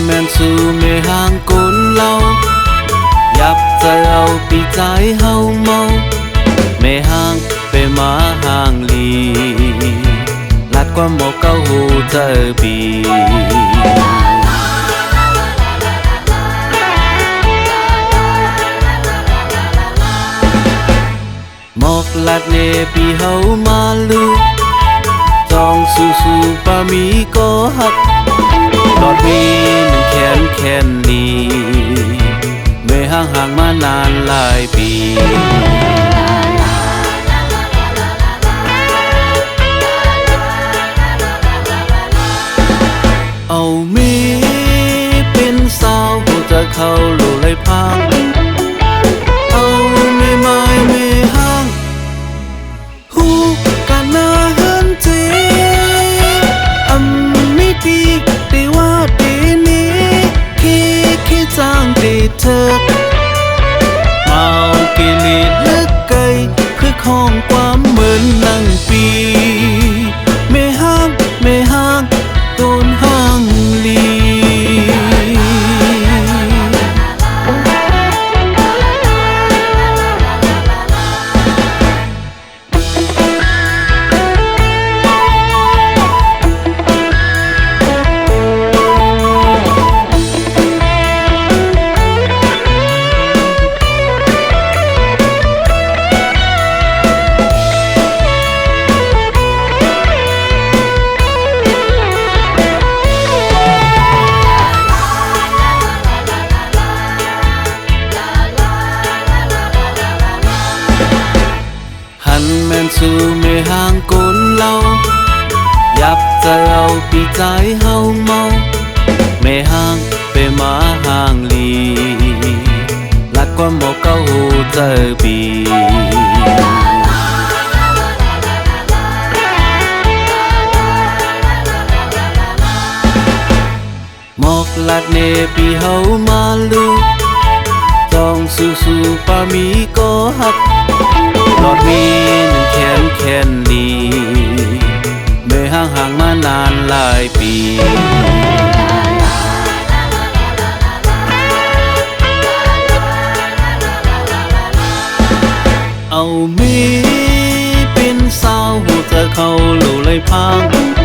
แม่นสู่เมห่างก้นเรายับใจเอาปีใจเฮาเมาเมห่างไปมาห่างลีลัดความบอกเก้าหูเจอปีหมอกลัดเนปีเฮามาลูจองสู่ปามีก็หักดอดมีมันแค้นลีเมื่อห่างมานานหลายปีเอามีเป็นสาวหัวใจเขาหลุดไหลพังเอาไม่ไม่ห่างหูกันหน้าเฮินเจไม่ดีแต่ว่าดีนี้คิดจางดีเธอเมากิลิดลึกไกลคือของความเหมือนนั่งปีไม่ห่างโดนห่างลีแม่นสู่เมห่างก้นเรายับใจเอาปีใจเฮาเมาเมห่างไปมาห่างลีลัดความบอกเก้าหูเจอปีหมอกลัดเนปีเฮามาลูจองสู่ปามีก็หักดอดมีมันแค้นลีเมื่อห่างมานานหลายปีเอามีเป็นสาวหัวใจเขาหลุดไหลพัง